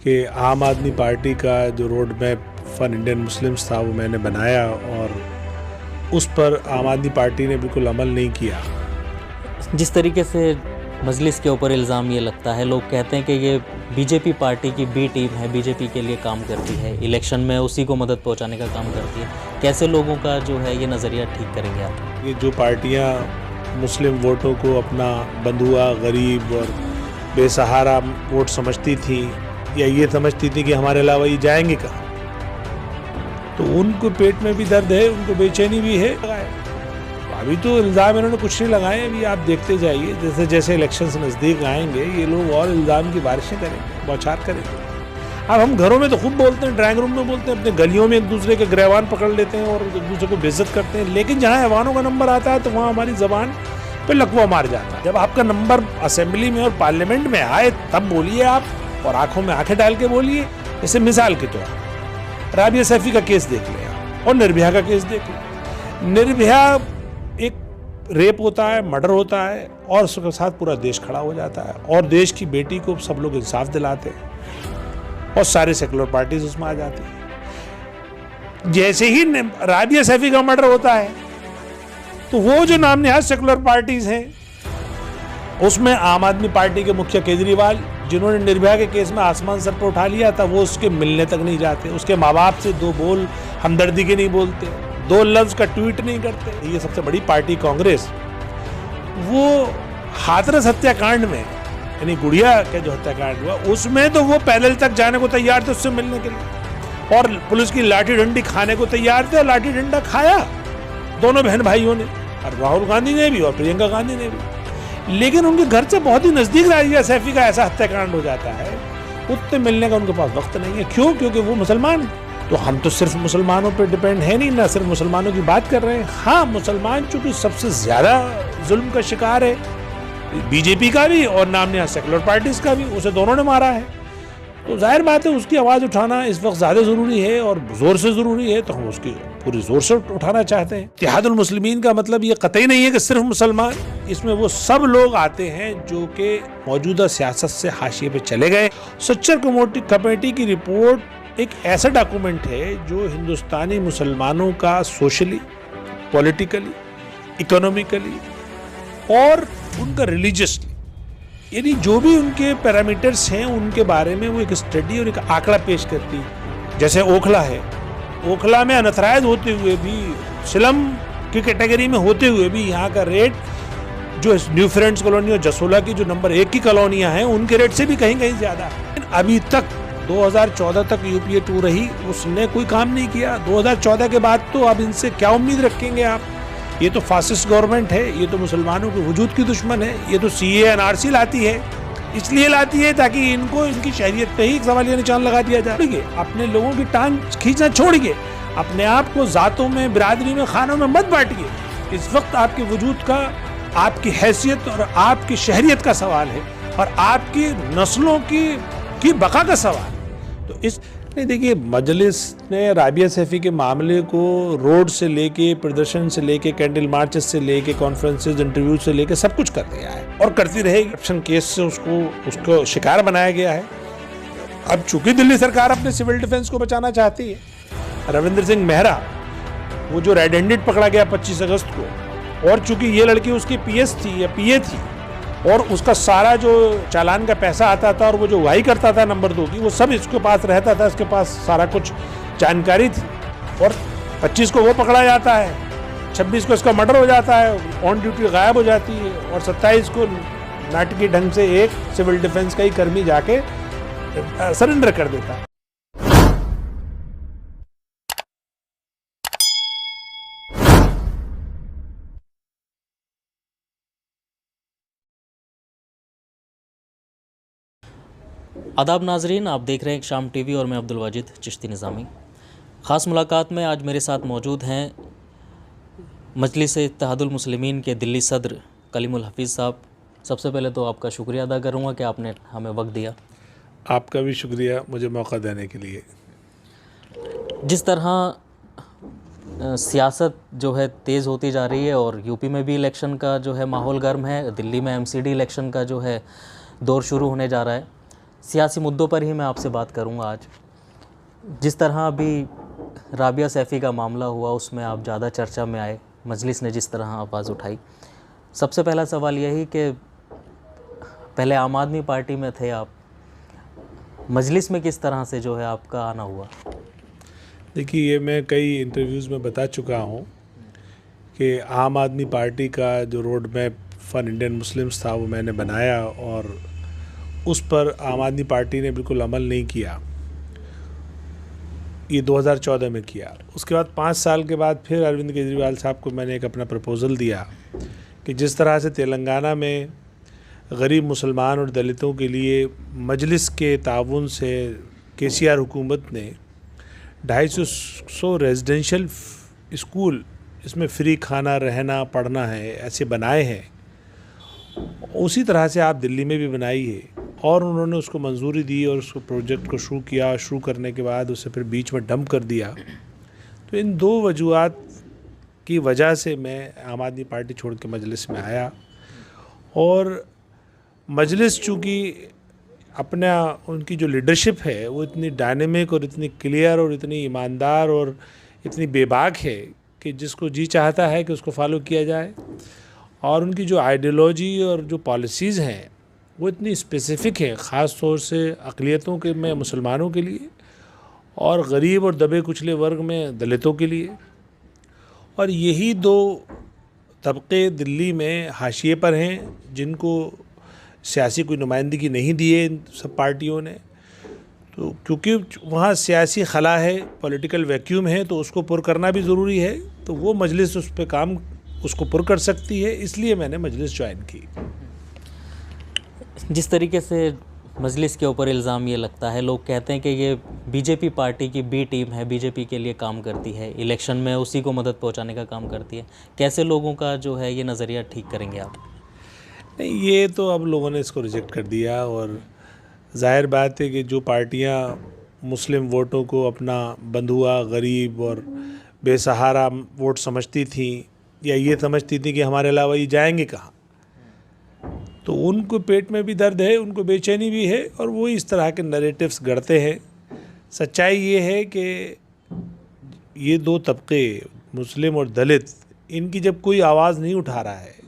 कि आम आदमी पार्टी का जो road map for Indian Muslims था वो मैंने बनाया और उस पर आम आदमी पार्टी ने बिल्कुल अमल नहीं किया। जिस तरीके से मजलिस के ऊपर इल्ज़ाम ये लगता है, लोग कहते हैं कि ये बीजेपी पार्टी की बी टीम है, बीजेपी के लिए काम करती है, इलेक्शन में उसी को मदद पहुंचाने का काम करती है। कैसे लोगों का जो है ये नज़रिया ठीक करेंगे आप? ये जो पार्टियां मुस्लिम वोटों को अपना बंधुआ, गरीब और बेसहारा वोट समझती थी या ये समझती थी कि हमारे अलावा ये जाएंगे कहाँ, तो उनको पेट में भी दर्द है, उनको बेचैनी भी है। अभी तो इल्ज़ाम इन्होंने कुछ नहीं लगाए, अभी आप देखते जाइए जैसे जैसे इलेक्शंस नज़दीक आएंगे ये लोग और इल्ज़ाम की बारिशें करेंगे, बौछार करेंगे। अब हम घरों में तो खूब बोलते हैं, ड्राइंग रूम में बोलते हैं, अपने गलियों में एक दूसरे के गिरहवान पकड़ लेते हैं और एक दूसरे को बेइज्जत करते हैं, लेकिन जहाँ ऐवानों का नंबर आता है तो वहाँ हमारी ज़बान पे लकवा मार जाता है। जब आपका नंबर असेंबली में और पार्लियामेंट में आए तब बोलिए आप, और आंखों में आंखें डाल के बोलिए। जैसे मिसाल के तौर पर राबिया सैफी का केस देख लें आप और निर्भया का केस देख लें। निर्भया एक रेप होता है, मर्डर होता है और उसके साथ पूरा देश खड़ा हो जाता है और देश की बेटी को सब लोग इंसाफ दिलाते हैं और सारे सेकुलर पार्टीज उसमें आ जाती है। जैसे ही राबिया सैफी का मर्डर होता है तो वो जो नाम निहाद सेकुलर पार्टीज हैं उसमें आम आदमी पार्टी के मुखिया केजरीवाल, जिन्होंने निर्भया के केस में आसमान सर पर उठा लिया था, वो उसके मिलने तक नहीं जाते, उसके माँ बाप से दो बोल हमदर्दी के नहीं बोलते, दो लफ्ज का ट्वीट नहीं करते। ये सबसे बड़ी पार्टी कांग्रेस, वो हाथरस हत्याकांड में यानी गुड़िया के जो हत्याकांड हुआ उसमें तो वो पैदल तक जाने को तैयार थे उससे मिलने के लिए और पुलिस की लाठी डंडी खाने को तैयार थे। लाठी डंडा खाया दोनों बहन भाइयों ने, और राहुल गांधी ने भी और प्रियंका गांधी ने भी। लेकिन उनके घर से बहुत ही नजदीक राबिया सैफी का ऐसा हत्याकांड हो जाता है, उतने मिलने का उनके पास वक्त नहीं है। क्यों? क्योंकि वो मुसलमान। तो हम तो सिर्फ मुसलमानों पर डिपेंड है नहीं, ना सिर्फ मुसलमानों की बात कर रहे हैं। हाँ, मुसलमान चूंकि सबसे ज्यादा जुल्म का शिकार है, बीजेपी का भी और नाम निहाद सेकुलर पार्टीज का भी, उसे दोनों ने मारा है। तो जाहिर बात है उसकी आवाज़ उठाना इस वक्त ज़्यादा ज़रूरी है और ज़ोर से ज़रूरी है, तो हम उसकी पूरी ज़ोर से उठाना चाहते हैं। इत्तेहादुल मुस्लिमीन का मतलब ये कतई नहीं है कि सिर्फ मुसलमान, इसमें वो सब लोग आते हैं जो कि मौजूदा सियासत से हाशिए पे चले गए। सच्चर कमेटी की रिपोर्ट एक ऐसा डॉक्यूमेंट है जो हिंदुस्तानी मुसलमानों का सोशली, पॉलिटिकली, इकोनॉमिकली और उनका रिलीजियसली, यानी जो भी उनके पैरामीटर्स हैं उनके बारे में वो एक स्टडी और एक आंकड़ा पेश करती है। जैसे ओखला है, ओखला में अनथराइज होते हुए भी, सिलम की कैटेगरी में होते हुए भी यहाँ का रेट जो न्यू फ्रेंड्स कॉलोनी और जसोला की जो नंबर 1 की कॉलोनियाँ हैं उनके रेट से भी कहीं कहीं ज्यादा है। अभी तक 2014 तक यूपीए 2 रही, उसने कोई काम नहीं किया। 2014 के बाद तो अब इनसे क्या उम्मीद रखेंगे आप? ये तो फासिस्ट गवर्नमेंट है, ये तो मुसलमानों के वजूद की दुश्मन है, ये तो सीए एनआरसी लाती है, इसलिए लाती है ताकि इनको इनकी शरीयत पे ही एक सवालिया निशान लगा दिया जाए। अपने लोगों की टांग खींचना छोड़िए, अपने आप को जातों में, बिरादरी में, खानों में मत बांटिए। इस वक्त आपके वजूद का, आपकी हैसियत और आपकी शहरियत का सवाल है और आपकी नस्लों की बका का सवाल। तो इस नहीं, देखिए, मजलिस ने राबिया सैफी के मामले को रोड से लेके, प्रदर्शन से लेके, कैंडल मार्चेस से लेके, कॉन्फ्रेंसेस, इंटरव्यू से लेके सब कुछ कर दिया है और करती रहेगी। करप्शन केस से उसको शिकार बनाया गया है। अब चूंकि दिल्ली सरकार अपने सिविल डिफेंस को बचाना चाहती है, रविंद्र सिंह मेहरा, वो जो रेड हैंडेड पकड़ा गया 25 अगस्त को, और चूंकि ये लड़की उसकी पीएस थी या पीए थी और उसका सारा जो चालान का पैसा आता था और वो जो वाई करता था नंबर 2 की, वो सब इसके पास रहता था, इसके पास सारा कुछ जानकारी थी। और 25 को वो पकड़ा जाता है, 26 को इसका मर्डर हो जाता है, ऑन ड्यूटी गायब हो जाती है और 27 को नाटकीय ढंग से एक सिविल डिफेंस का ही कर्मी जाके सरेंडर कर देता है। आदाब नाजरीन, आप देख रहे हैं शाम टीवी और मैं अब्दुल वाजिद चिश्ती निज़ामी। ख़ास मुलाकात में आज मेरे साथ मौजूद हैं मजलिस इत्तेहादुल मुस्लिमीन के दिल्ली सदर कलीमुल हफीज़ साहब। सबसे पहले तो आपका शुक्रिया अदा करूँगा कि आपने हमें वक्त दिया। आपका भी शुक्रिया मुझे मौका देने के लिए। जिस तरह सियासत जो है तेज़ होती जा रही है और यूपी में भी इलेक्शन का जो है माहौल गर्म है, दिल्ली में एमसीडी इलेक्शन का जो है दौर शुरू होने जा रहा है, सियासी मुद्दों पर ही मैं आपसे बात करूंगा आज। जिस तरह अभी राबिया सैफ़ी का मामला हुआ उसमें आप ज़्यादा चर्चा में आए, मजलिस ने जिस तरह आवाज़ उठाई, सबसे पहला सवाल यही कि पहले आम आदमी पार्टी में थे आप, मजलिस में किस तरह से जो है आपका आना हुआ? देखिए, ये मैं कई इंटरव्यूज़ में बता चुका हूँ कि आम आदमी पार्टी का जो road map for Indian Muslims था वो मैंने बनाया और उस पर आम आदमी पार्टी ने बिल्कुल अमल नहीं किया। ये 2014 में किया। उसके बाद 5 साल के बाद फिर अरविंद केजरीवाल साहब को मैंने एक अपना प्रपोज़ल दिया कि जिस तरह से तेलंगाना में गरीब मुसलमान और दलितों के लिए मजलिस के ताउन से केसीआर हुकूमत ने 250 रेजिडेंशियल स्कूल, इसमें फ्री खाना, रहना, पढ़ना है, ऐसे बनाए हैं। उसी तरह से आप दिल्ली में भी बनाई है और उन्होंने उसको मंजूरी दी और उसको प्रोजेक्ट को शुरू किया। शुरू करने के बाद उसे फिर बीच में डंप कर दिया। तो इन 2 वजूहात की वजह से मैं आम आदमी पार्टी छोड़ के मजलिस में आया। और मजलिस चूँकि अपना उनकी जो लीडरशिप है वो इतनी डायनेमिक और इतनी क्लियर और इतनी ईमानदार और इतनी बेबाक है कि जिसको जी चाहता है कि उसको फॉलो किया जाए। और उनकी जो आइडियोलॉजी और जो पॉलिसीज़ हैं वो इतनी स्पेसिफ़िक है, ख़ास तौर से अक़लियतों के में मुसलमानों के लिए और गरीब और दबे कुचले वर्ग में दलितों के लिए। और यही 2 तबके दिल्ली में हाशिए पर हैं जिनको सियासी कोई नुमाइंदगी नहीं दी है इन सब पार्टियों ने। तो क्योंकि वहाँ सियासी खला है, पॉलिटिकल वैक्यूम है, तो उसको पुर करना भी ज़रूरी है। तो वो मजलिस उस पर काम उसको पुर कर सकती है, इसलिए मैंने मजलिस ज्वाइन की। जिस तरीके से मजलिस के ऊपर इल्ज़ाम ये लगता है, लोग कहते हैं कि ये बीजेपी पार्टी की बी टीम है, बीजेपी के लिए काम करती है, इलेक्शन में उसी को मदद पहुंचाने का काम करती है। कैसे लोगों का जो है ये नज़रिया ठीक करेंगे आप? नहीं, ये तो अब लोगों ने इसको रिजेक्ट कर दिया और जाहिर बात है कि जो पार्टियां मुस्लिम वोटों को अपना बंधुआ, गरीब और बेसहारा वोट समझती थी या ये समझती थी कि हमारे अलावा ये जाएंगे कहाँ, तो उनको पेट में भी दर्द है, उनको बेचैनी भी है और वो इस तरह के नैरेटिव्स गढ़ते हैं। सच्चाई ये है कि ये 2 तबके, मुस्लिम और दलित, इनकी जब कोई आवाज़ नहीं उठा रहा है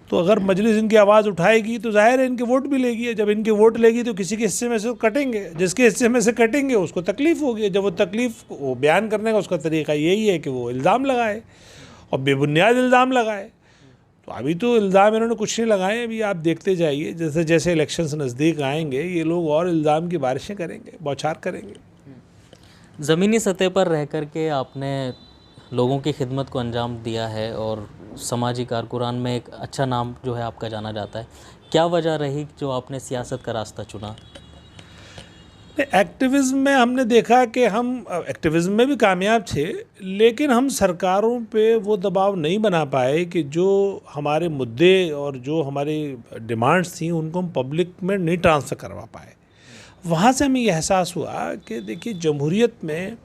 तो अगर मजलिस इनकी आवाज़ उठाएगी तो जाहिर है इनके वोट भी लेगी। जब इनके वोट लेगी तो किसी के हिस्से में से कटेंगे, जिसके हिस्से में से कटेंगे उसको तकलीफ़ होगी। जब वो तकलीफ़ वो बयान करने का उसका तरीका यही है कि वो इल्ज़ाम लगाए और बेबुनियाद इल्ज़ाम लगाए। तो अभी तो इल्ज़ाम इन्होंने कुछ नहीं लगाए, अभी आप देखते जाइए जैसे जैसे इलेक्शंस नज़दीक आएंगे ये लोग और इल्ज़ाम की बारिशें करेंगे, बौछार करेंगे। ज़मीनी सतह पर रह कर के आपने लोगों की खिदमत को अंजाम दिया है और समाजी कारकुनान में एक अच्छा नाम जो है आपका जाना जाता है। क्या वजह रही जो आपने सियासत का रास्ता चुना? एक्टिविज़म में हमने देखा कि हम एक्टिविज़म में भी कामयाब थे, लेकिन हम सरकारों पे वो दबाव नहीं बना पाए कि जो हमारे मुद्दे और जो हमारी डिमांड्स थी उनको हम पब्लिक में नहीं ट्रांसफ़र करवा पाए। वहाँ से हमें यह एहसास हुआ कि देखिए, जमहूरियत में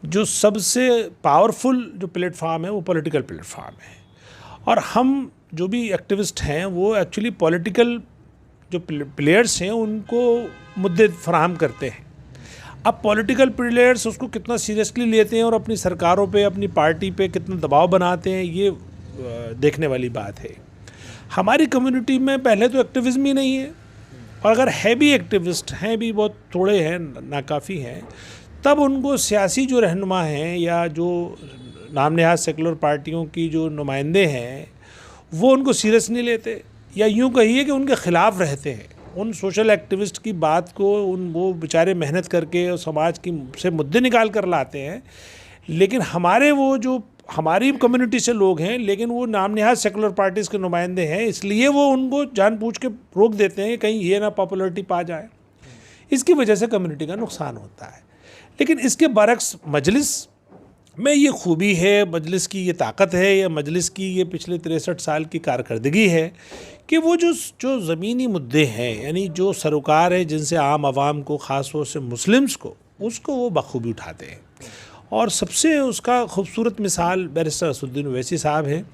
जो सबसे पावरफुल जो प्लेटफार्म है वो पॉलिटिकल प्लेटफार्म है और हम जो भी एक्टिविस्ट हैं वो एक्चुअली पॉलिटिकल जो प्लेयर्स हैं उनको मुद्दे फराहम करते हैं। अब पॉलिटिकल प्लेयर्स उसको कितना सीरियसली लेते हैं और अपनी सरकारों पे, अपनी पार्टी पे कितना दबाव बनाते हैं, ये देखने वाली बात है। हमारी कम्युनिटी में पहले तो एक्टिविज़म ही नहीं है और अगर है भी एक्टिविस्ट हैं भी बहुत थोड़े हैं, नाकाफ़ी हैं, तब उनको सियासी जो रहनुमा हैं या जो नाम नहाद सेकुलर पार्टियों की जो नुमाइंदे हैं वो उनको सीरियस नहीं लेते या यूँ कहिए कि उनके ख़िलाफ़ रहते हैं। उन सोशल एक्टिविस्ट की बात को वो बेचारे मेहनत करके और समाज की से मुद्दे निकाल कर लाते हैं, लेकिन हमारे वो जो हमारी कम्युनिटी से लोग हैं लेकिन वो नाम नहाद सेकुलर पार्टीज़ के नुमाइंदे हैं, इसलिए वो उनको जानबूझ के रोक देते हैं कहीं ये ना पॉपुलरिटी पा जाए। इसकी वजह से कम्युनिटी का नुकसान होता है। लेकिन इसके बरक्स मजलिस में ये खूबी है, मजलिस की ये ताकत है या मजलिस की ये पिछले 63 साल की कारकर्दगी है कि वो जो ज़मीनी मुद्दे हैं, यानी जो सरोकार है जिनसे आम आवाम को, ख़ास तौर से मुस्लिम्स को, उसको वो बखूबी उठाते हैं। और सबसे उसका खूबसूरत मिसाल बैरिस्टर असदुद्दीन ओवैसी साहब हैं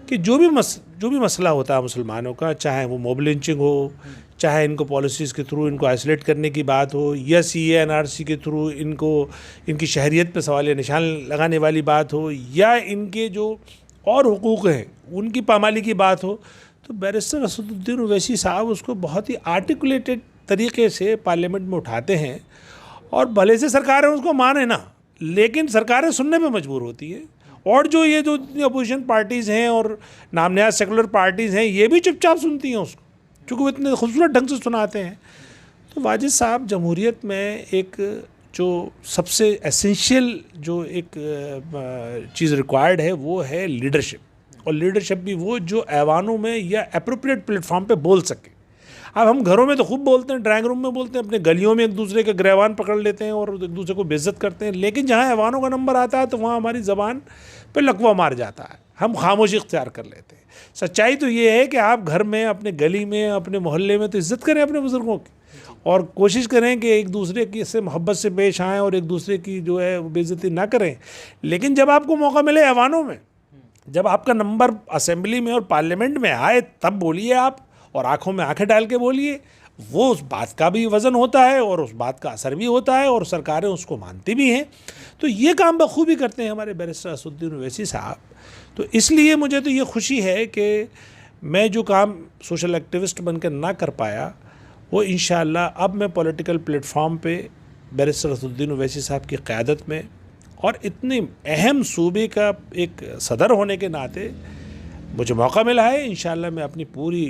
कि जो भी मसला होता है मुसलमानों का, चाहे वो मॉब लिंचिंग हो, चाहे इनको पॉलिसीज़ के थ्रू इनको आइसोलेट करने की बात हो, या CAA NRC के थ्रू इनकी शहरियत पे सवालिया निशान लगाने वाली बात हो, या इनके जो और हुकूक़ हैं उनकी पामाली की बात हो, तो बैरिस्टर असदुद्दीन ओवैसी साहब उसको बहुत ही आर्टिकुलेटेड तरीके से पार्लियामेंट में उठाते हैं। और भले से सरकारें उसको माने ना, लेकिन सरकारें सुनने पे मजबूर होती है। और जो ये जो अपोजिशन पार्टीज़ हैं और नामनिहाद सेकुलर पार्टीज़ हैं, ये भी चुपचाप सुनती हैं उसको, क्योंकि वो इतने खूबसूरत ढंग से सुनाते हैं। तो वाजिद साहब, जमहूरियत में एक जो सबसे एसेंशियल जो एक चीज़ रिक्वायर्ड है वो है लीडरशिप, और लीडरशिप भी वो जो ऐवानों में या अप्रोप्रिएट प्लेटफॉर्म पे बोल सके। अब हम घरों में तो खूब बोलते हैं, ड्राइंग रूम में बोलते हैं, अपने गलियों में एक दूसरे के गिरवान पकड़ लेते हैं और एक दूसरे को बेइज्जत करते हैं, लेकिन जहाँ ऐवानों का नंबर आता है तो वहाँ हमारी ज़बान पे लकवा मार जाता है, हम खामोशी इख्तियार कर लेते हैं। सच्चाई तो ये है कि आप घर में, अपने गली में, अपने मोहल्ले में तो इज़्ज़त करें अपने बुज़ुर्गों की, और कोशिश करें कि एक दूसरे की से मोहब्बत से पेश आएँ और एक दूसरे की जो है बेइज्जती ना करें। लेकिन जब आपको मौका मिले ऐवानों में, जब आपका नंबर असेंबली में और पार्लियामेंट में आए, तब बोलिए आप, और आंखों में आंखें डाल के बोलिए। वो उस बात का भी वज़न होता है और उस बात का असर भी होता है, और सरकारें उसको मानती भी हैं। तो ये काम बखूबी करते हैं हमारे बैरिस्टर असदुद्दीन ओवैसी साहब। तो इसलिए मुझे तो ये खुशी है कि मैं जो काम सोशल एक्टिविस्ट बनकर ना कर पाया, वो इंशाअल्लाह अब मैं पॉलिटिकल प्लेटफॉर्म पे बैरिस्टर असदुद्दीन ओवैसी साहब की क़यादत में और इतने अहम सूबे का एक सदर होने के नाते मुझे मौका मिला है। इंशाअल्लाह मैं अपनी पूरी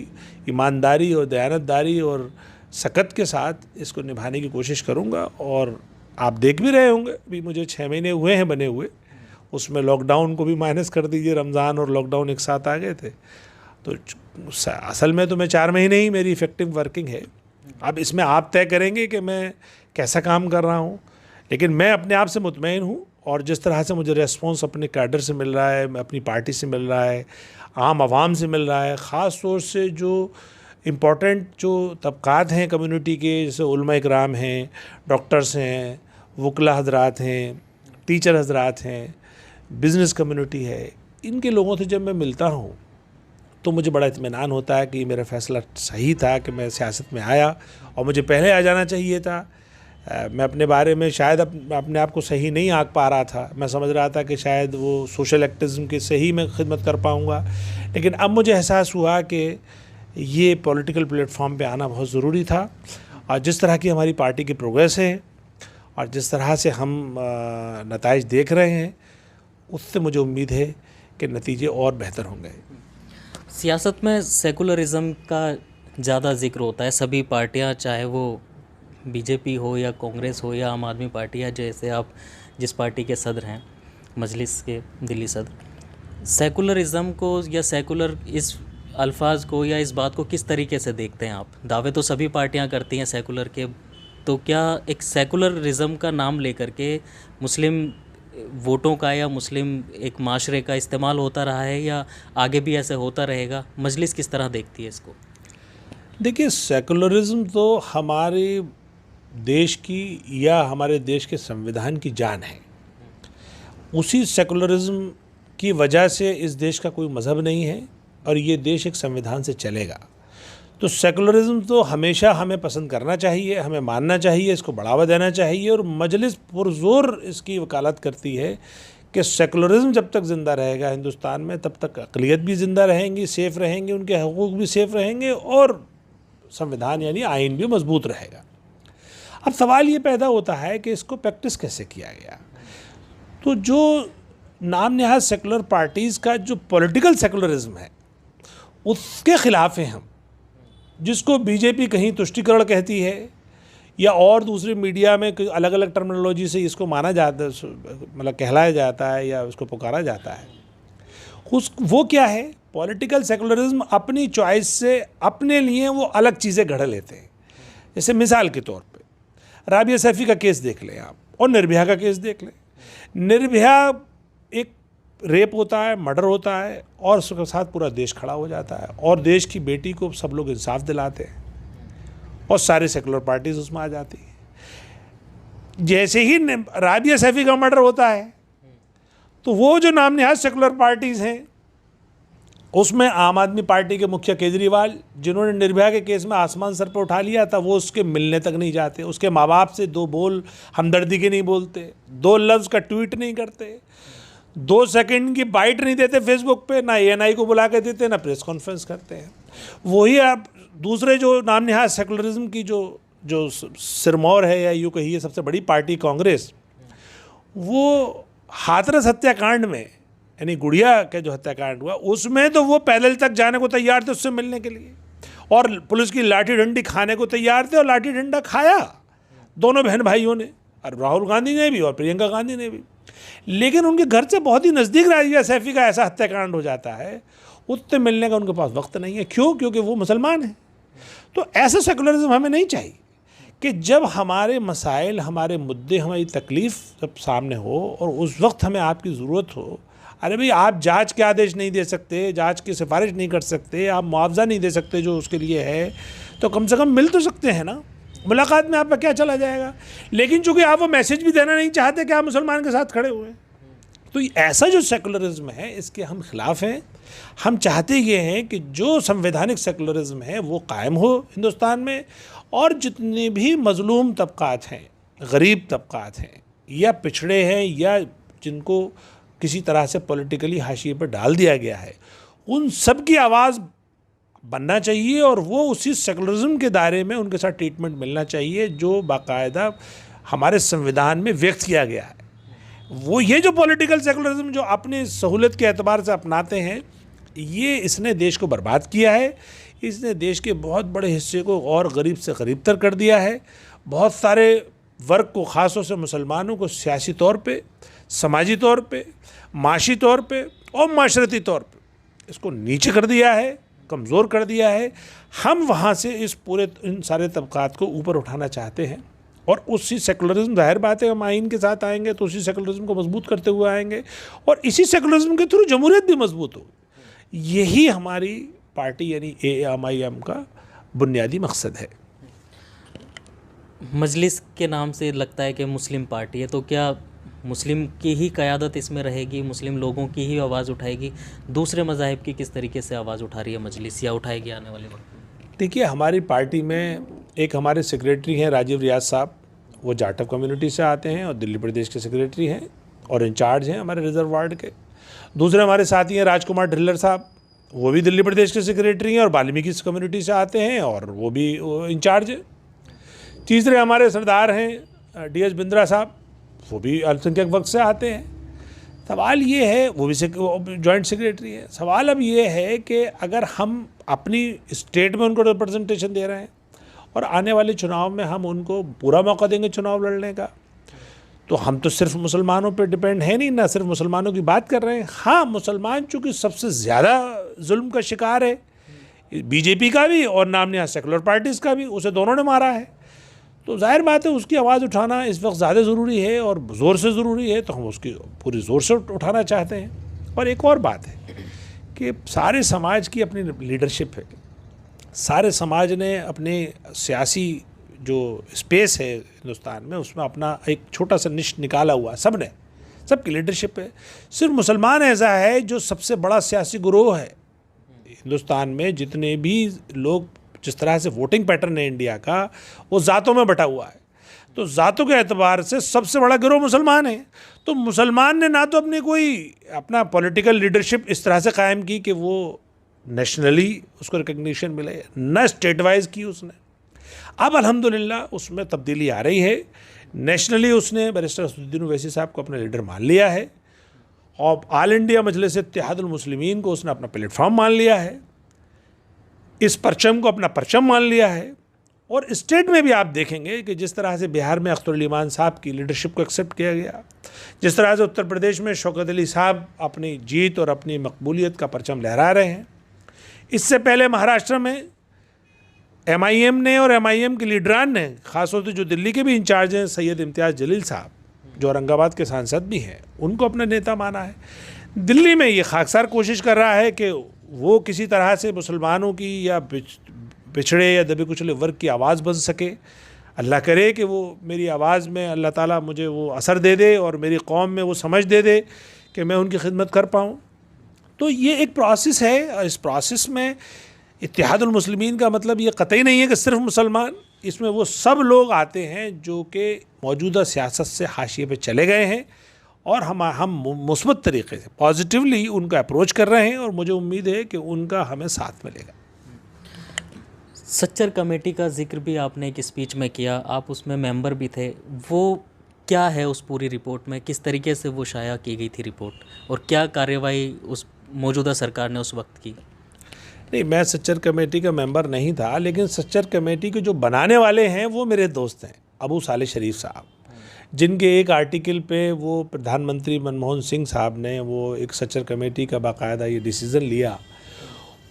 ईमानदारी और दयानतदारी और सकत के साथ इसको निभाने की कोशिश करूँगा। और आप देख भी रहे होंगे, अभी मुझे 6 महीने हुए हैं बने हुए, उसमें लॉकडाउन को भी माइनस कर दीजिए, रमज़ान और लॉकडाउन एक साथ आ गए थे, तो असल में तो मैं 4 महीने ही मेरी इफ़ेक्टिव वर्किंग है। अब इसमें आप तय करेंगे कि मैं कैसा काम कर रहा हूँ, लेकिन मैं अपने आप से मुतमईन हूँ। और जिस तरह से मुझे रेस्पॉन्स अपने कैडर से मिल रहा है, अपनी पार्टी से मिल रहा है, आम आवाम से मिल रहा है, ख़ास तौर से जो इम्पोर्टेंट जो तबक़ात हैं कम्युनिटी के, जैसे उलमा इकराम हैं, डॉक्टर्स हैं, वकला हजरात हैं, टीचर हजरात हैं, बिज़नेस कम्युनिटी है, इनके लोगों से जब मैं मिलता हूँ तो मुझे बड़ा इत्मीनान होता है कि मेरा फ़ैसला सही था कि मैं सियासत में आया, और मुझे पहले आ जाना चाहिए था। मैं अपने बारे में शायद अपने आप को सही नहीं आंक पा रहा था। मैं समझ रहा था कि शायद वो सोशल एक्टिविज़म के से ही मैं खिदमत कर पाऊँगा, लेकिन अब मुझे एहसास हुआ कि ये पॉलिटिकल प्लेटफॉर्म पे आना बहुत ज़रूरी था। और जिस तरह की हमारी पार्टी की प्रोग्रेस है और जिस तरह से हम नताइज देख रहे हैं, उससे मुझे उम्मीद है कि नतीजे और बेहतर होंगे। सियासत में सेकुलरिज़म का ज़्यादा ज़िक्र होता है। सभी पार्टियां, चाहे वो बीजेपी हो या कांग्रेस हो या आम आदमी पार्टी, या जैसे आप जिस पार्टी के सदर हैं, मजलिस के दिल्ली सदर, सेकुलरिज़म को या सेकुलर इस अल्फाज को या इस बात को किस तरीके से देखते हैं आप? दावे तो सभी पार्टियां करती हैं सेकुलर के, तो क्या एक सेकुलरिज़म का नाम लेकर के मुस्लिम वोटों का या मुस्लिम एक माशरे का इस्तेमाल होता रहा है, या आगे भी ऐसे होता रहेगा? मजलिस किस तरह देखती है इसको? देखिए, सेकुलरिज़म तो हमारे देश की या हमारे देश के संविधान की जान है। उसी सेकुलरिज़म की वजह से इस देश का कोई मज़हब नहीं है और ये देश एक संविधान से चलेगा। तो सेकुलरिज़म तो हमेशा हमें पसंद करना चाहिए, हमें मानना चाहिए, इसको बढ़ावा देना चाहिए। और मजलिस पुरज़ोर इसकी वकालत करती है कि सेकुलरिज़म जब तक ज़िंदा रहेगा हिंदुस्तान में, तब तक अक़लियत भी ज़िंदा रहेंगी, सेफ़ रहेंगे, उनके हकूक़ भी सेफ़ रहेंगे और संविधान यानी आइन भी मजबूत रहेगा। अब सवाल ये पैदा होता है कि इसको प्रैक्टिस कैसे किया गया। तो जो नाम नहाद सेकुलर पार्टीज़ का जो पॉलिटिकल सेकुलरिज़म है, उसके ख़िलाफ़ हैं हम, जिसको बीजेपी कहीं तुष्टिकरण कहती है या और दूसरे मीडिया में अलग अलग टर्मिनोलॉजी से इसको माना जाता, मतलब कहलाया जाता है या उसको पुकारा जाता है। वो क्या है? पॉलिटिकल सेकुलरिज़म अपनी चॉइस से अपने लिए वो अलग चीज़ें घड़ लेते हैं। जैसे मिसाल के तौर पे राबिया सैफ़ी का केस देख लें आप, और निर्भया का केस देख लें। निर्भया एक रेप होता है, मर्डर होता है, और उसके साथ पूरा देश खड़ा हो जाता है और देश की बेटी को सब लोग इंसाफ दिलाते हैं और सारे सेकुलर पार्टीज़ उसमें आ जाती हैं। जैसे ही राबिया सैफ़ी का मर्डर होता है, तो वो जो नाम नहाद सेकुलर पार्टीज़ हैं उसमें आम आदमी पार्टी के मुखिया केजरीवाल, जिन्होंने निर्भया के केस में आसमान सर पर उठा लिया था, वो उसके मिलने तक नहीं जाते, उसके माँ बाप से 2 बोल हमदर्दी के नहीं बोलते, 2 लफ्ज़ का ट्वीट नहीं करते, 2 सेकंड की बाइट नहीं देते फेसबुक पे, ना ANI को बुला के देते, ना प्रेस कॉन्फ्रेंस करते हैं। वही आप दूसरे जो नाम निहाद सेकुलरिज्म की जो सिरमौर है, या यूँ कहिए सबसे बड़ी पार्टी कांग्रेस, वो हाथरस हत्याकांड में, यानी गुड़िया के जो हत्याकांड हुआ उसमें तो वो पैदल तक जाने को तैयार थे उससे मिलने के लिए, और पुलिस की लाठी डंडी खाने को तैयार थे, और लाठी डंडा खाया दोनों बहन भाइयों ने, और राहुल गांधी ने भी और प्रियंका गांधी ने भी। लेकिन उनके घर से बहुत ही नज़दीक राजिया सैफ़ी का ऐसा हत्याकांड हो जाता है, उससे मिलने का उनके पास वक्त नहीं है। क्यों? क्योंकि वो मुसलमान हैं। तो ऐसा सेकुलरिज्म हमें नहीं चाहिए कि जब हमारे मसाइल, हमारे मुद्दे, हमारी तकलीफ़ जब सामने हो और उस वक्त हमें आपकी ज़रूरत हो, अरे भाई आप जांच के आदेश नहीं दे सकते, जांच की सिफारिश नहीं कर सकते, आप मुआवजा नहीं दे सकते जो उसके लिए है, तो कम से कम मिल तो सकते हैं ना, मुलाकात में आपका क्या चला जाएगा। लेकिन चूँकि आप वो मैसेज भी देना नहीं चाहते कि आप मुसलमान के साथ खड़े हुए हैं, तो ऐसा जो सेकुलरिज्म है इसके हम खिलाफ़ हैं। हम चाहते ये हैं कि जो संवैधानिक सेकुलरिज्म है वो कायम हो हिंदुस्तान में, और जितने भी मजलूम तबकात हैं, गरीब तबकात हैं, या पिछड़े हैं, या जिनको किसी तरह से पॉलिटिकली हाशिए पर डाल दिया गया है, उन सब की आवाज़ बनना चाहिए, और वो उसी सेकुलरिज्म के दायरे में उनके साथ ट्रीटमेंट मिलना चाहिए जो बाकायदा हमारे संविधान में व्यक्त किया गया है। वो ये जो पॉलिटिकल सेकुलरिज्म जो अपनी सहूलत के एतबार से अपनाते हैं, ये इसने देश को बर्बाद किया है, इसने देश के बहुत बड़े हिस्से को और गरीब से गरीब तर कर दिया है। बहुत सारे वर्ग को, ख़ासतौर से मुसलमानों को, सियासी तौर पे, समाजी तौर पे, माशी तौर पे और माशरती तौर पे इसको नीचे कर दिया है, कमज़ोर कर दिया है। हम वहाँ से इस पूरे इन सारे तबकात को ऊपर उठाना चाहते हैं, और उसी सेकुलरिज्म, जाहिर बात है हम आइन के साथ आएंगे तो उसी सेकुलरिज्म को मजबूत करते हुए आएंगे, और इसी सेकुलरिज्म के थ्रू जमहूरियत भी मजबूत होगी। यही हमारी पार्टी यानी AMIM का बुनियादी मकसद है। मजलिस के नाम से लगता है कि मुस्लिम पार्टी है, तो क्या मुस्लिम की ही क़यादत इसमें रहेगी, मुस्लिम लोगों की ही आवाज़ उठाएगी? दूसरे मज़ाहिब की किस तरीके से आवाज़ उठा रही है मजलिस, या उठाएगी आने वाले वक्त? देखिए, हमारी पार्टी में एक हमारे सेक्रेटरी हैं राजीव रियाज साहब, वो जाटव कम्युनिटी से आते हैं और दिल्ली प्रदेश के सेक्रेटरी हैं और इंचार्ज हैं हमारे रिजर्व वार्ड के। दूसरे हमारे साथी हैं राजकुमार ढिल्लर साहब, वो भी दिल्ली प्रदेश के सेक्रेटरी हैं और वाल्मीकि कम्युनिटी से आते हैं और वो भी इंचार्ज हैं। तीसरे हमारे सरदार हैं DS बिंद्रा साहब, वो भी अल्पसंख्यक वर्ग से आते हैं। सवाल ये है, वो भी जॉइंट सेक्रेटरी है। सवाल अब ये है कि अगर हम अपनी स्टेट में उनको रिप्रेजेंटेशन दे रहे हैं और आने वाले चुनाव में हम उनको पूरा मौका देंगे चुनाव लड़ने का, तो हम तो सिर्फ मुसलमानों पर डिपेंड है नहीं, ना सिर्फ मुसलमानों की बात कर रहे हैं। हाँ, मुसलमान चूँकि सबसे ज़्यादा जुल्म का शिकार है, BJP का भी और नाम निहाद सेकुलर पार्टीज़ का भी, उसे दोनों ने मारा है, तो जाहिर बात है उसकी आवाज़ उठाना इस वक्त ज़्यादा ज़रूरी है और ज़ोर से ज़रूरी है, तो हम उसकी पूरी ज़ोर से उठाना चाहते हैं। और एक और बात है कि सारे समाज की अपनी लीडरशिप है, सारे समाज ने अपने सियासी जो स्पेस है हिंदुस्तान में उसमें अपना एक छोटा सा निश निकाला हुआ, सब ने, सबकी लीडरशिप है। सिर्फ मुसलमान ऐसा है जो सबसे बड़ा सियासी गिरोह है हिंदुस्तान में। जितने भी लोग, जिस तरह से वोटिंग पैटर्न है इंडिया का, वो ज़ातों में बटा हुआ है, तो ज़ातों के एतबार से सबसे बड़ा गिरोह मुसलमान है। तो मुसलमान ने ना तो अपनी कोई अपना पॉलिटिकल लीडरशिप इस तरह से कायम की कि वो नेशनली उसको रिकग्निशन मिले, न स्टेट वाइज की उसने। अब अल्हम्दुलिल्लाह उसमें तब्दीली आ रही है। नेशनली उसने बैरिस्टर असदुद्दीन ओवैसी साहब को अपना लीडर मान लिया है और ऑल इंडिया मजलिस इत्तेहादुल मुस्लिमीन को उसने अपना प्लेटफॉर्म मान लिया है, इस परचम को अपना परचम मान लिया है। और स्टेट में भी आप देखेंगे कि जिस तरह से बिहार में अख्तरुल ईमान साहब की लीडरशिप को एक्सेप्ट किया गया, जिस तरह से उत्तर प्रदेश में शौकत अली साहब अपनी जीत और अपनी मकबूलियत का परचम लहरा रहे हैं। इससे पहले महाराष्ट्र में MIM ने और MIM के लीडरान ने, ख़ासतौर से जो दिल्ली के भी इंचार्ज हैं सैयद इम्तियाज़ जलील साहब, जो औरंगाबाद के सांसद भी हैं, उनको अपना नेता माना है। दिल्ली में ये खाकसार कोशिश कर रहा है कि वो किसी तरह से मुसलमानों की या पिछड़े या दबे कुचले वर्ग की आवाज़ बन सके। अल्लाह करे कि वो मेरी आवाज़ में अल्लाह ताला मुझे वो असर दे दे और मेरी कौम में वो समझ दे दे कि मैं उनकी खिदमत कर पाऊँ। तो ये एक प्रोसेस है, और इस प्रोसेस में इत्तेहादुल मुस्लिमीन का मतलब ये कतई नहीं है कि सिर्फ मुसलमान, इसमें वो सब लोग आते हैं जो कि मौजूदा सियासत से हाशिए पे चले गए हैं, और हम मुस्बत तरीके से पॉजिटिवली उनका अप्रोच कर रहे हैं, और मुझे उम्मीद है कि उनका हमें साथ मिलेगा। सच्चर कमेटी का जिक्र भी आपने एक स्पीच में किया, आप उसमें मेंबर भी थे। वो क्या है उस पूरी रिपोर्ट में, किस तरीके से वो शाया की गई थी रिपोर्ट, और क्या कार्रवाई उस मौजूदा सरकार ने उस वक्त की? नहीं, मैं सच्चर कमेटी का मेंबर नहीं था, लेकिन सच्चर कमेटी के जो बनाने वाले हैं वो मेरे दोस्त हैं, अबू साले शरीफ साहब, जिनके एक आर्टिकल पे वो प्रधानमंत्री मनमोहन सिंह साहब ने वो एक सच्चर कमेटी का बाकायदा ये डिसीज़न लिया।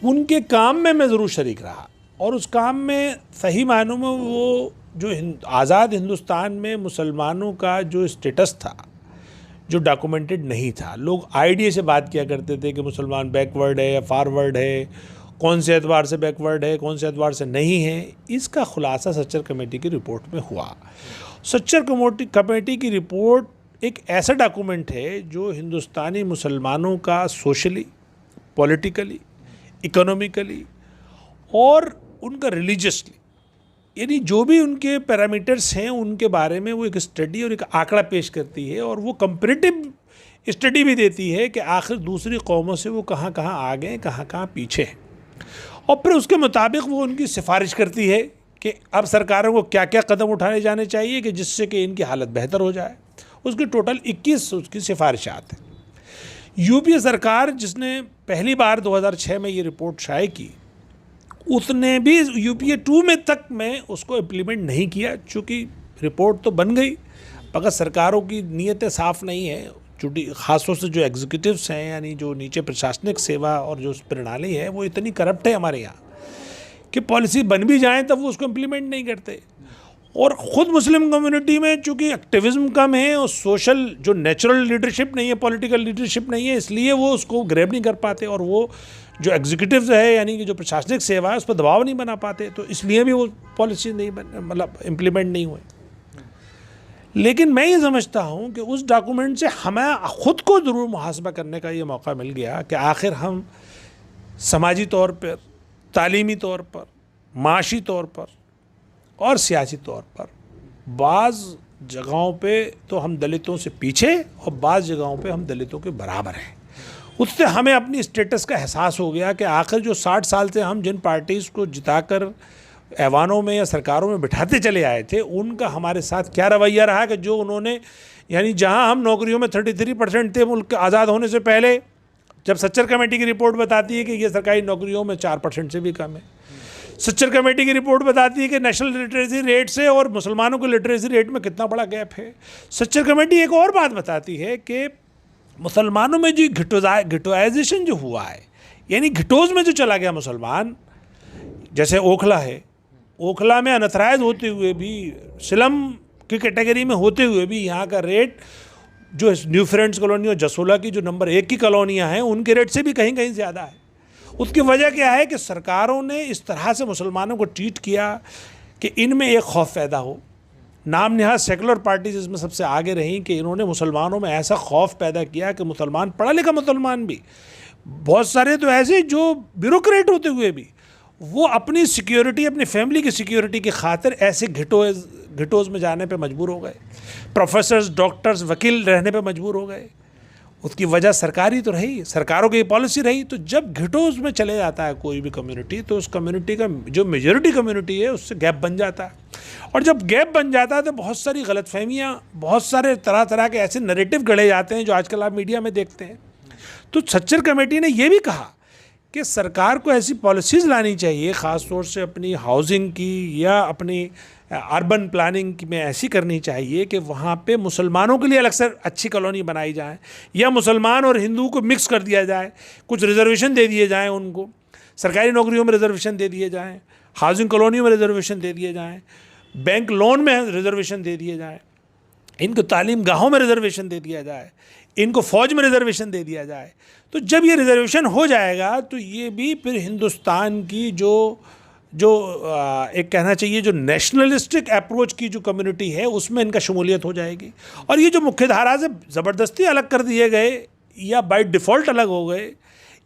उनके काम में मैं ज़रूर शरीक रहा, और उस काम में सही मायनों में वो जो आज़ाद हिंदुस्तान में मुसलमानों का जो स्टेटस था, जो डॉक्यूमेंटेड नहीं था, लोग आइडिया से बात किया करते थे कि मुसलमान बैकवर्ड है या फॉरवर्ड है, कौन से एतबार से बैकवर्ड है, कौन से एतबार से नहीं है। इसका खुलासा सच्चर कमेटी की रिपोर्ट में हुआ। सच्चर कमेटी की रिपोर्ट एक ऐसा डॉक्यूमेंट है जो हिंदुस्तानी मुसलमानों का सोशली, पॉलिटिकली, इकोनॉमिकली और उनका रिलीजियसली, यानी जो भी उनके पैरामीटर्स हैं उनके बारे में वो एक स्टडी और एक आंकड़ा पेश करती है, और वो कंपैरेटिव स्टडी भी देती है कि आखिर दूसरी कौमों से वो कहाँ कहाँ आगे हैं, कहाँ कहाँ पीछे हैं, और फिर उसके मुताबिक वो उनकी सिफारिश करती है कि अब सरकारों को क्या क्या कदम उठाने जाने चाहिए कि जिससे कि इनकी हालत बेहतर हो जाए। उसकी टोटल 21 उसकी सिफारिशात हैं। यूपीए सरकार जिसने पहली बार 2006 में ये रिपोर्ट शाये की, उसने भी यूपीए 2 में तक में उसको इम्प्लीमेंट नहीं किया, चूँकि रिपोर्ट तो बन गई मगर सरकारों की नीयतें साफ़ नहीं है, चूँकि ख़ासतौर से जो एग्जीक्यूटिव्स हैं, यानी जो नीचे प्रशासनिक सेवा और जो प्रणाली है वो इतनी करप्ट है हमारे यहाँ कि पॉलिसी बन भी जाए तब वो उसको इम्प्लीमेंट नहीं करते। और ख़ुद मुस्लिम कम्युनिटी में चूँकि एक्टिविज़म कम है और सोशल जो नेचुरल लीडरशिप नहीं है, पॉलिटिकल लीडरशिप नहीं है, इसलिए वो उसको ग्रैब नहीं कर पाते, और वो जो एग्जीक्यूटिव्स है यानी कि जो प्रशासनिक सेवा है उस पर दबाव नहीं बना पाते, तो इसलिए भी वो पॉलिसी नहीं मतलब इम्प्लीमेंट नहीं हुए। लेकिन मैं ये समझता हूँ कि उस डॉक्यूमेंट से हमें ख़ुद को ज़रूर मुहासबा करने का ये मौका मिल गया कि आखिर हम समाजी तौर पर, तालीमी तौर पर, माशी तौर पर और सियासी तौर पर बाज़ जगहों पे तो हम दलितों से पीछे और बाज़ जगहों पे हम दलितों के बराबर हैं। उससे हमें अपनी स्टेटस का एहसास हो गया कि आखिर जो 60 साल से हम जिन पार्टीज़ को जिताकर ऐवानों में या सरकारों में बिठाते चले आए थे, उनका हमारे साथ क्या रवैया रहा कि जो उन्होंने, यानी जहां हम नौकरियों में 33% थे मुल्क आज़ाद होने से पहले, जब सच्चर कमेटी की रिपोर्ट बताती है कि ये सरकारी नौकरियों में 4% से भी कम है। सच्चर कमेटी की रिपोर्ट बताती है कि नेशनल लिटरेसी रेट से और मुसलमानों के लिटरेसी रेट में कितना बड़ा गैप है। सच्चर कमेटी एक और बात बताती है कि मुसलमानों में जो घिटोइजेशन जो हुआ है, यानी घिटोज़ में जो चला गया मुसलमान, जैसे ओखला है, ओखला में अनथराइज होते हुए भी, सिलम की कैटेगरी में होते हुए भी यहाँ का रेट जो न्यू फ्रेंड्स कॉलोनी और जसोला की जो नंबर 1 की कॉलोनियाँ हैं उनके रेट से भी कहीं कहीं ज़्यादा है। उसकी वजह क्या है कि सरकारों ने इस तरह से मुसलमानों को ट्रीट किया कि इनमें एक खौफ पैदा हो। नाम नहाद सेकुलर पार्टीज इसमें सबसे आगे रहीं कि इन्होंने मुसलमानों में ऐसा खौफ पैदा किया कि मुसलमान, पढ़ा लिखा मुसलमान भी, बहुत सारे तो ऐसे जो ब्यूरोक्रेट होते हुए भी वो अपनी सिक्योरिटी, अपनी फैमिली की सिक्योरिटी की खातिर ऐसे घिटोज़ में जाने पे मजबूर हो गए। प्रोफेसर्स, डॉक्टर्स, वकील रहने पे मजबूर हो गए। उसकी वजह सरकारी तो रही, सरकारों की पॉलिसी रही। तो जब घिटोज़ में चले जाता है कोई भी कम्युनिटी, तो उस कम्युनिटी का जो मेजॉरिटी कम्युनिटी है उससे गैप बन जाता है, और जब गैप बन जाता है तो बहुत सारी गलतफहमियाँ, बहुत सारे तरह तरह के ऐसे नैरेटिव गढ़े जाते हैं जो आजकल आप मीडिया में देखते हैं। तो सच्चर कमेटी ने यह भी कहा कि सरकार को ऐसी पॉलिसीज़ लानी चाहिए, ख़ास तौर से अपनी हाउसिंग की या अपनी अर्बन प्लानिंग में ऐसी करनी चाहिए कि वहाँ पे मुसलमानों के लिए अलग से अच्छी कॉलोनी बनाई जाए, या मुसलमान और हिंदू को मिक्स कर दिया जाए, कुछ रिजर्वेशन दे दिए जाएँ, उनको सरकारी नौकरियों में रिजर्वेशन दे दिए जाएँ, हाउसिंग कॉलोनियों में रिजर्वेशन दे दिए जाएँ, बैंक लोन में रिजर्वेशन दे दिए जाएँ, इनको तालीम गाहों में रिजर्वेशन दे दिया जाए, इनको फ़ौज में रिजर्वेशन दे दिया जाए। तो जब ये रिजर्वेशन हो जाएगा तो ये भी फिर हिंदुस्तान की जो एक कहना चाहिए जो नेशनलिस्टिक अप्रोच की जो कम्युनिटी है उसमें इनका शमूलियत हो जाएगी। और ये जो मुख्य धारा से ज़बरदस्ती अलग कर दिए गए या बाय डिफ़ॉल्ट अलग हो गए,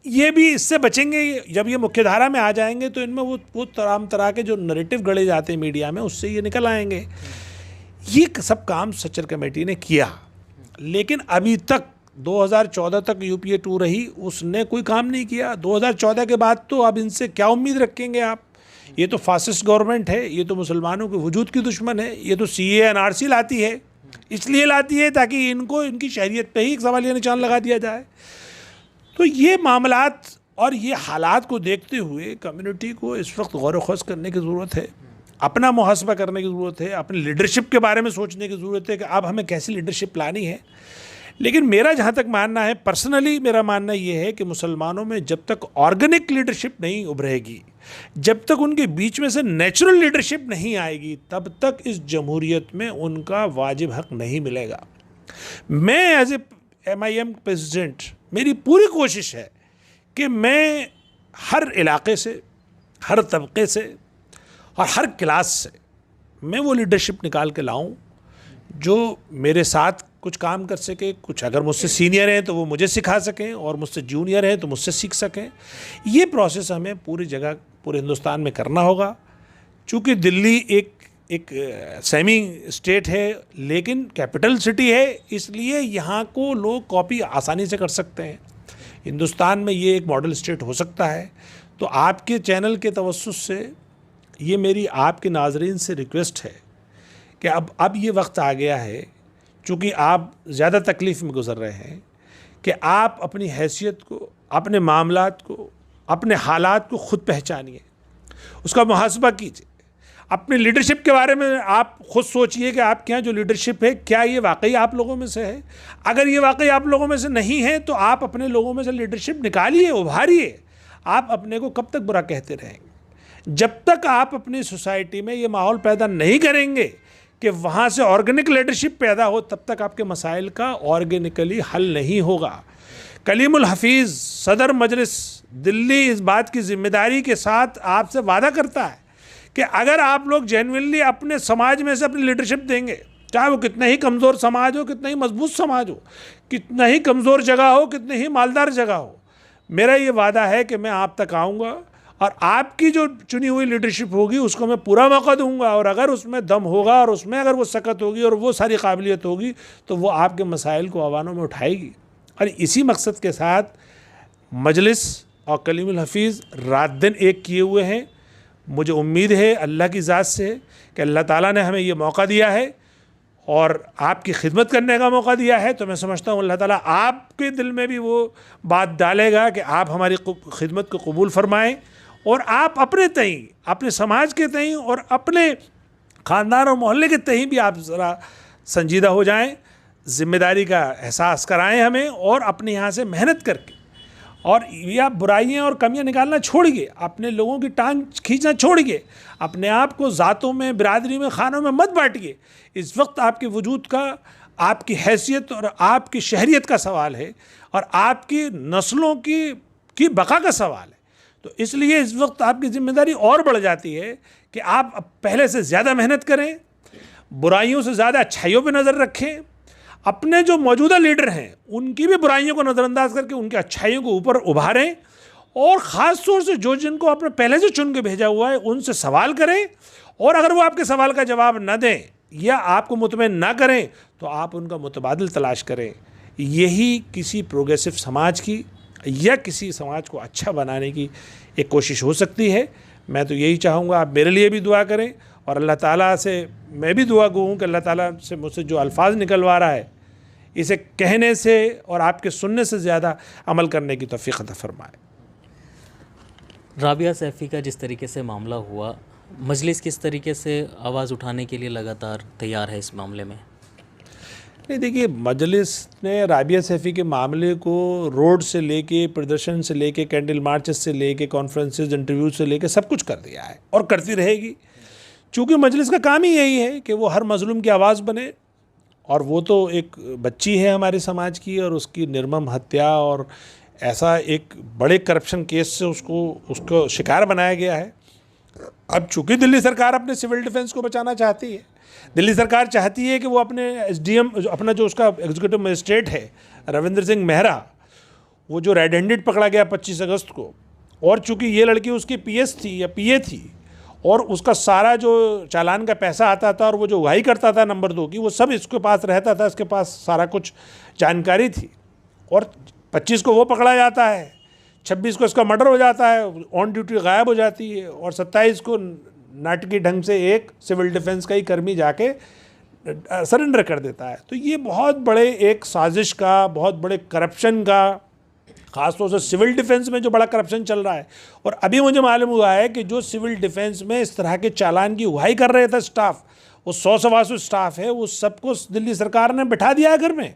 ये भी इससे बचेंगे। जब ये मुख्यधारा में आ जाएंगे तो इनमें वो तमाम तरह के जो नैरेटिव गढ़े जाते हैं मीडिया में, उससे ये निकल आएंगे। ये सब काम सच्चर कमेटी ने किया, लेकिन अभी तक 2014 तक यूपीए 2 रही, उसने कोई काम नहीं किया। 2014 के बाद तो अब इनसे क्या उम्मीद रखेंगे आप? ये तो फासिस्ट गवर्नमेंट है, ये तो मुसलमानों के वजूद की दुश्मन है, ये तो CAA NRC लाती है, इसलिए लाती है ताकि इनको इनकी शहरियत पे ही एक सवालिया निशान लगा दिया जाए। तो ये मामलात और ये हालात को देखते हुए कम्युनिटी को इस वक्त गौर व ख़ौस करने की ज़रूरत है, अपना मुहासबा करने की ज़रूरत है, अपनी लीडरशिप के बारे में सोचने की ज़रूरत है कि अब हमें कैसी लीडरशिप लानी है। लेकिन मेरा जहाँ तक मानना है, पर्सनली मेरा मानना ये है कि मुसलमानों में जब तक ऑर्गेनिक लीडरशिप नहीं उभरेगी, जब तक उनके बीच में से नेचुरल लीडरशिप नहीं आएगी, तब तक इस जमहूरियत में उनका वाजिब हक नहीं मिलेगा। मैं एज ए MIM प्रेसिडेंट, मेरी पूरी कोशिश है कि मैं हर इलाके से, हर तबके से और हर क्लास से मैं वो लीडरशिप निकाल के लाऊं जो मेरे साथ कुछ काम कर सके। कुछ अगर मुझसे सीनियर हैं तो वो मुझे सिखा सकें, और मुझसे जूनियर हैं तो मुझसे सीख सकें। ये प्रोसेस हमें पूरी जगह, पूरे हिंदुस्तान में करना होगा। चूँकि दिल्ली एक सेमी स्टेट है लेकिन कैपिटल सिटी है, इसलिए यहाँ को लोग कॉपी आसानी से कर सकते हैं। हिंदुस्तान में ये एक मॉडल स्टेट हो सकता है। तो आपके चैनल के तवस्सुस से ये मेरी आपके नाज़रीन से रिक्वेस्ट है कि अब ये वक्त आ गया है, चूँकि आप ज़्यादा तकलीफ़ में गुज़र रहे हैं, कि आप अपनी हैसियत को, अपने मामलात को, अपने हालात को ख़ुद पहचानिए, उसका मुहासबा कीजिए। अपनी लीडरशिप के बारे में आप ख़ुद सोचिए कि आपके यहाँ जो लीडरशिप है, क्या ये वाकई आप लोगों में से है? अगर ये वाकई आप लोगों में से नहीं है तो आप अपने लोगों में से लीडरशिप निकालिए, उभारिए। आप अपने को कब तक बुरा कहते रहेंगे? जब तक आप अपनी सोसाइटी में ये माहौल पैदा नहीं करेंगे कि वहाँ से ऑर्गेनिक लीडरशिप पैदा हो, तब तक आपके मसाइल का ऑर्गेनिकली हल नहीं होगा। कलीमुल हफीज़ सदर मजलिस दिल्ली इस बात की ज़िम्मेदारी के साथ आपसे वादा करता है कि अगर आप लोग जेन्युइनली अपने समाज में से अपनी लीडरशिप देंगे, चाहे वो कितना ही कमज़ोर समाज हो, कितना ही मजबूत समाज हो, कितना ही कमज़ोर जगह हो, कितनी ही मालदार जगह हो, मेरा ये वादा है कि मैं आप तक आऊँगा और आपकी जो चुनी हुई लीडरशिप होगी उसको मैं पूरा मौका दूंगा। और अगर उसमें दम होगा और उसमें अगर वो सकत होगी और वो सारी काबिलियत होगी तो वो आपके मसाइल को आवानों में उठाएगी। और इसी मकसद के साथ मजलिस और कलीमुल हफीज़ रात दिन एक किए हुए हैं। मुझे उम्मीद है अल्लाह की ज़ात से कि अल्लाह ताला ने हमें ये मौका दिया है और आपकी खिदमत करने का मौका दिया है, तो मैं समझता हूँ अल्लाह ताला आपके दिल में भी वो बात डालेगा कि आप हमारी खिदमत को कबूल फरमाएँ और आप अपने तहीं, अपने समाज के तहीं और अपने ख़ानदान और मोहल्ले के तहीं भी आप ज़रा संजीदा हो जाएं, ज़िम्मेदारी का एहसास कराएं हमें, और अपने यहाँ से मेहनत करके, और या बुराइयाँ और कमियाँ निकालना छोड़िए, अपने लोगों की टांग खींचना छोड़िए, अपने आप को ज़ातों में, बिरादरी में, खानों में मत बांटिए। इस वक्त आपके वजूद का, आपकी हैसियत और आपकी शहरियत का सवाल है और आपकी नस्लों की बका का सवाल है। तो इसलिए इस वक्त आपकी ज़िम्मेदारी और बढ़ जाती है कि आप पहले से ज़्यादा मेहनत करें, बुराइयों से ज़्यादा अच्छाइयों पर नज़र रखें, अपने जो मौजूदा लीडर हैं उनकी भी बुराइयों को नज़रअंदाज करके उनकी अच्छाइयों को ऊपर उभारें, और ख़ास तौर से जो जिनको आपने पहले से चुन के भेजा हुआ है उनसे सवाल करें, और अगर वो आपके सवाल का जवाब न दें या आपको मुतमईन ना करें तो आप उनका मुतबादिल तलाश करें। यही किसी प्रोग्रेसिव समाज की या किसी समाज को अच्छा बनाने की एक कोशिश हो सकती है। मैं तो यही चाहूँगा आप मेरे लिए भी दुआ करें, और अल्लाह ताला से मैं भी दुआ गो हूँ कि अल्लाह ताला से मुझसे जो अल्फाज निकलवा रहा है इसे कहने से और आपके सुनने से ज़्यादा अमल करने की तौफीक अता फरमाए। राबिया सैफ़ी का जिस तरीके से मामला हुआ, मजलिस किस तरीके से आवाज़ उठाने के लिए लगातार तैयार है इस मामले में? नहीं, देखिए, मजलिस ने राबिया सैफ़ी के मामले को रोड से लेके, प्रदर्शन से लेके, कैंडल मार्चेस से लेके, कॉन्फ्रेंसेस, इंटरव्यू से लेके सब कुछ कर दिया है और करती रहेगी। चूँकि मजलिस का काम ही यही है कि वो हर मजलूम की आवाज़ बने, और वो तो एक बच्ची है हमारे समाज की, और उसकी निर्मम हत्या और ऐसा एक बड़े करप्शन केस से उसको शिकार बनाया गया है। अब चूँकि दिल्ली सरकार अपने सिविल डिफेंस को बचाना चाहती है, दिल्ली सरकार चाहती है कि वो अपने SDM, अपना जो उसका एग्जीक्यूटिव मजिस्ट्रेट है रविंद्र सिंह मेहरा, वो जो रेड हैंडेड पकड़ा गया 25 अगस्त को, और चूंकि ये लड़की उसकी पीएस थी या पीए थी, और उसका सारा जो चालान का पैसा आता था और वो जो उगाही करता था नंबर 2 की, वो सब इसके पास रहता था, इसके पास सारा कुछ जानकारी थी। और 25 को वो पकड़ा जाता है, 26 को इसका मर्डर हो जाता है, ऑन ड्यूटी गायब हो जाती है, और 27 को नाटकीय ढंग से एक सिविल डिफेंस का ही कर्मी जाके सरेंडर कर देता है। तो ये बहुत बड़े एक साजिश का, बहुत बड़े करप्शन का, खासतौर से सिविल डिफेंस में जो बड़ा करप्शन चल रहा है। और अभी मुझे मालूम हुआ है कि जो सिविल डिफेंस में इस तरह के चालान की उगाही कर रहे थे स्टाफ, वो 100 स्टाफ है, वो सबको दिल्ली सरकार ने बिठा दिया है घर में,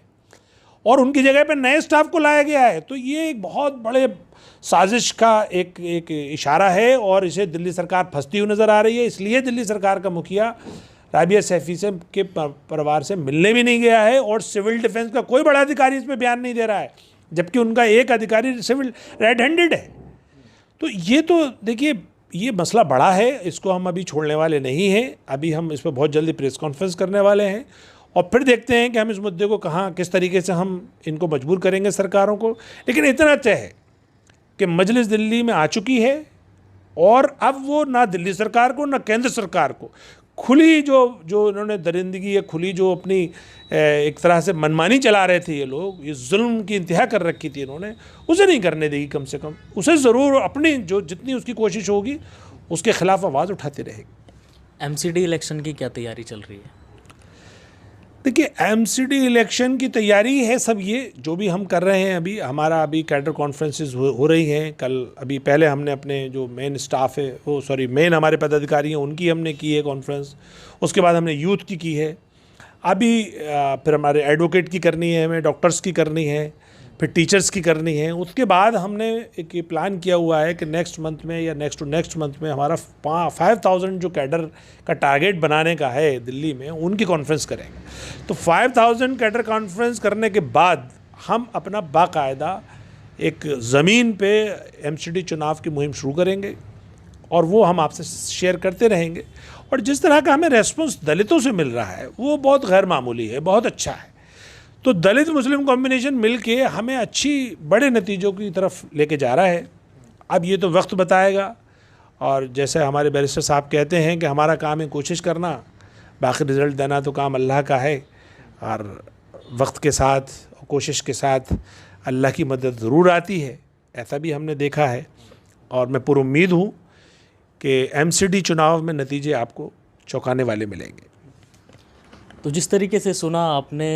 और उनकी जगह पे नए स्टाफ को लाया गया है। तो ये एक बहुत बड़े साजिश का एक इशारा है, और इसे दिल्ली सरकार फंसती हुई नज़र आ रही है। इसलिए दिल्ली सरकार का मुखिया राबिया सैफी से के परिवार से मिलने भी नहीं गया है, और सिविल डिफेंस का कोई बड़ा अधिकारी इस पर बयान नहीं दे रहा है, जबकि उनका एक अधिकारी सिविल रेड हैंडेड है। तो देखिए, ये मसला बड़ा है, इसको हम अभी छोड़ने वाले नहीं हैं। अभी हम इस पर बहुत जल्दी प्रेस कॉन्फ्रेंस करने वाले हैं, और फिर देखते हैं कि हम इस मुद्दे को कहाँ किस तरीके से हम इनको मजबूर करेंगे सरकारों को। लेकिन इतना तय है कि मजलिस दिल्ली में आ चुकी है, और अब वो ना दिल्ली सरकार को ना केंद्र सरकार को खुली जो इन्होंने दरिंदगी या खुली जो अपनी एक तरह से मनमानी चला रहे थे ये लोग, ये जुल्म की इंतहा कर रखी थी इन्होंने, उसे नहीं करने देगी। कम से कम उसे ज़रूर अपनी जो जितनी उसकी कोशिश होगी उसके ख़िलाफ़ आवाज़ उठाती रहेगी। एमसीडी इलेक्शन की क्या तैयारी चल रही है? देखिए, एमसीडी इलेक्शन की तैयारी है सब, ये जो भी हम कर रहे हैं अभी, हमारा अभी कैडर कॉन्फ्रेंसेस हो रही हैं। कल अभी पहले हमने अपने जो मेन स्टाफ है मेन हमारे पदाधिकारी हैं उनकी हमने की है कॉन्फ्रेंस, उसके बाद हमने यूथ की है, अभी फिर हमारे एडवोकेट की करनी है, हमें डॉक्टर्स की करनी है, फिर टीचर्स की करनी है। उसके बाद हमने एक ये प्लान किया हुआ है कि नेक्स्ट मंथ में या नेक्स्ट टू नेक्स्ट मंथ में हमारा 5000 जो कैडर का टारगेट बनाने का है दिल्ली में, उनकी कॉन्फ्रेंस करेंगे। तो 5000 कैडर कॉन्फ्रेंस करने के बाद हम अपना बाकायदा एक ज़मीन पे एमसीडी चुनाव की मुहिम शुरू करेंगे, और वो हम आपसे शेयर करते रहेंगे। और जिस तरह का हमें रेस्पॉन्स दलितों से मिल रहा है वो बहुत गैर मामूली है, बहुत अच्छा है। तो दलित मुस्लिम कॉम्बिनेशन मिलके हमें अच्छी बड़े नतीजों की तरफ लेके जा रहा है। अब ये तो वक्त बताएगा, और जैसे हमारे बैरिस्टर साहब कहते हैं कि हमारा काम है कोशिश करना, बाकी रिज़ल्ट देना तो काम अल्लाह का है। और वक्त के साथ कोशिश के साथ अल्लाह की मदद ज़रूर आती है, ऐसा भी हमने देखा है। और मैं पूरी उम्मीद हूँ कि एमसीडी चुनाव में नतीजे आपको चौंकाने वाले मिलेंगे। तो जिस तरीके से सुना आपने,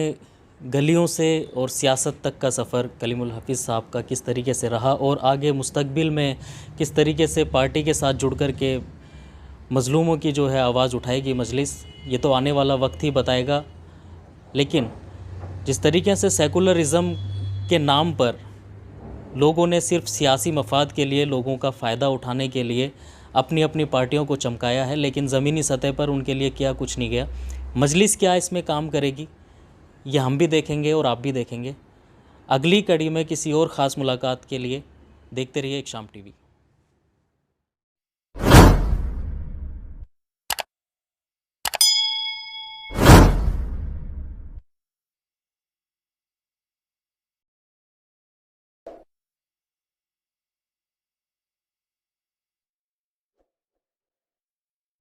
गलियों से और सियासत तक का सफ़र कलीमुल हफीज़ साहब का किस तरीके से रहा, और आगे मुस्तकबिल में किस तरीके से पार्टी के साथ जुड़ कर के मज़लूमों की जो है आवाज़ उठाएगी मजलिस, ये तो आने वाला वक्त ही बताएगा। लेकिन जिस तरीके से सेकुलरिज़म के नाम पर लोगों ने सिर्फ सियासी मफाद के लिए, लोगों का फ़ायदा उठाने के लिए अपनी अपनी पार्टियों को चमकाया है, लेकिन ज़मीनी सतह पर उनके लिए क्या कुछ नहीं गया। मजलिस क्या इसमें काम करेगी, ये हम भी देखेंगे और आप भी देखेंगे। अगली कड़ी में किसी और ख़ास मुलाकात के लिए देखते रहिए एक शाम टीवी।